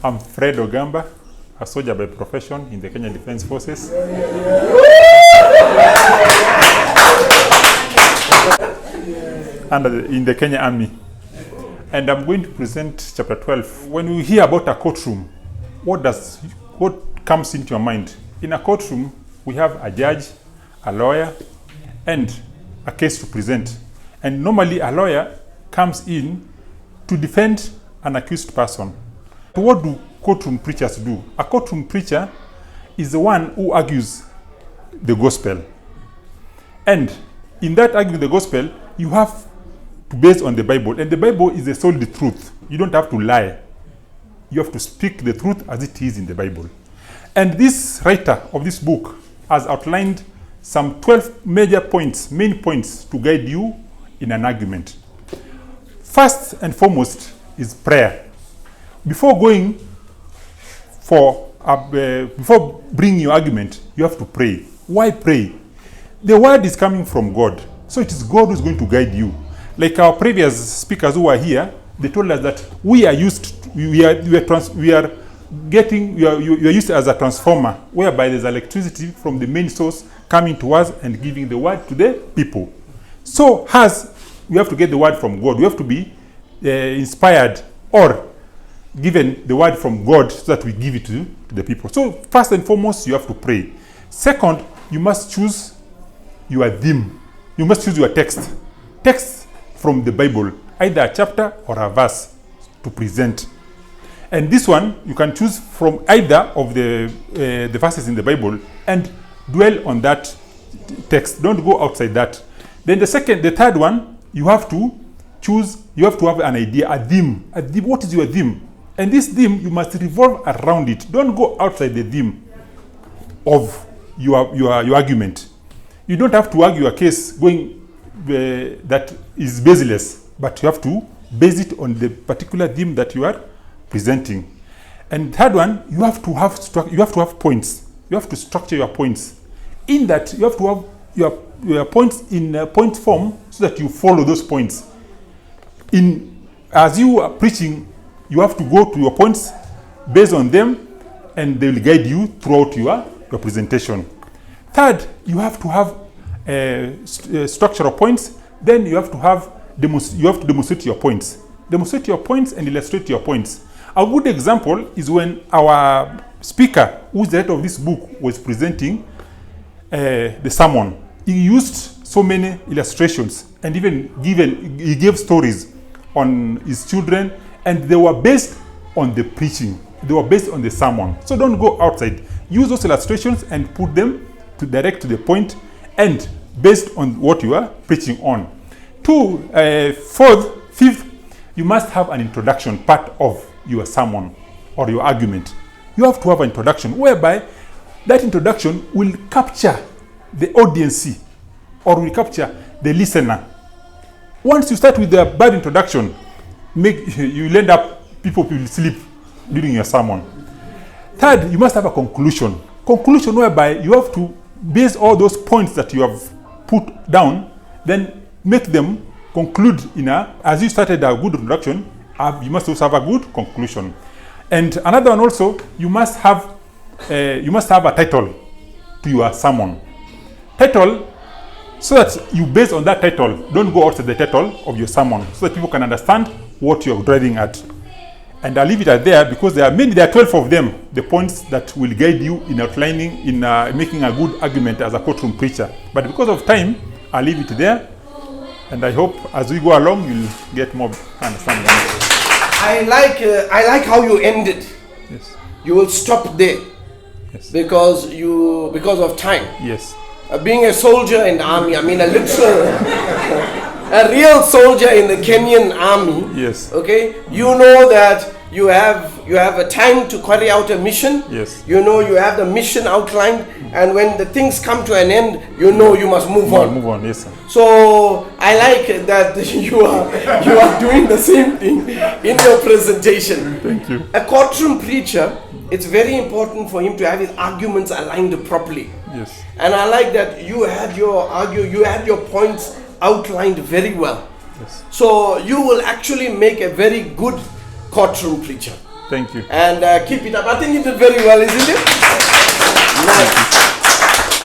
I'm Fred Ogamba, a soldier by profession in the Kenya Defence Forces. And in the Kenya Army. And I'm going to present chapter 12. When you hear about a courtroom, what comes into your mind? In a courtroom, we have a judge, a lawyer, and a case to present. And normally a lawyer comes in to defend an accused person. What do courtroom preachers do? A courtroom preacher is the one who argues the gospel. And in that arguing the gospel, you have to base on the Bible. And the Bible is the solid truth. You don't have to lie. You have to speak the truth as it is in the Bible. And this writer of this book has outlined some 12 major points, main points to guide you in an argument. First and foremost is prayer. Before bringing your argument, you have to pray. Why pray? The word is coming from God, so it is God who is going to guide you. Like our previous speakers who are here, they told us that we are used as a transformer, whereby there's electricity from the main source coming to us and giving the word to the people. So we have to get the word from God. We have to be inspired or given the word from God so that we give it to the people. So first and foremost, you have to pray. Second, you must choose your theme. You must choose your text. Text from the Bible, either a chapter or a verse to present. And this one, you can choose from either of the verses in the Bible and dwell on that text. Don't go outside that. Then the third one, you have to have an idea, a theme. What is your theme? And this theme, you must revolve around it. Don't go outside the theme of your argument. You don't have to argue a case that is baseless, but you have to base it on the particular theme that you are presenting. And third one, you have to have points. You have to structure your points. In that, you have to have your points in point form so that you follow those points. As you are preaching, you have to go to your points based on them, and they will guide you throughout your presentation. Third, you have to have structural points. Then you have to demonstrate your points. Demonstrate your points and illustrate your points. A good example is when our speaker, who is the head of this book, was presenting the sermon. He used so many illustrations and even he gave stories on his children, and they were based on the preaching. They were based on the sermon. So don't go outside. Use those illustrations and put them direct to the point and based on what you are preaching on. Fifth, you must have an introduction part of your sermon or your argument. You have to have an introduction whereby that introduction will capture the audience or will capture the listener. Once you start with the bad introduction, you'll end up people will sleep during your sermon. Third, you must have a conclusion. Conclusion whereby you have to base all those points that you have put down, then make them conclude as you started a good introduction, you must also have a good conclusion. And another one also, you must have a title to your sermon. Title, so that you base on that title. Don't go outside the title of your sermon, so that people can understand what you're driving at. And I'll leave it at there because there are 12 of them, the points that will guide you in outlining, in making a good argument as a courtroom preacher. But because of time, I'll leave it there. And I hope as we go along, you'll get more understanding. I like how you ended. Yes. You will stop there. Yes. Because of time. Yes. Being a soldier in the army, I mean a real soldier in the Kenyan army. Yes. Okay, you know that you have a time to carry out a mission. Yes. You know you have the mission outlined, and when the things come to an end, you know you must move on. Move on, yes, sir. So I like that you are doing the same thing in your presentation. Thank you. A courtroom preacher, it's very important for him to have his arguments aligned properly. Yes. And I like that you had your points outlined very well. Yes. So you will actually make a very good courtroom preacher. Thank you. And keep it up. I think you did very well, isn't it?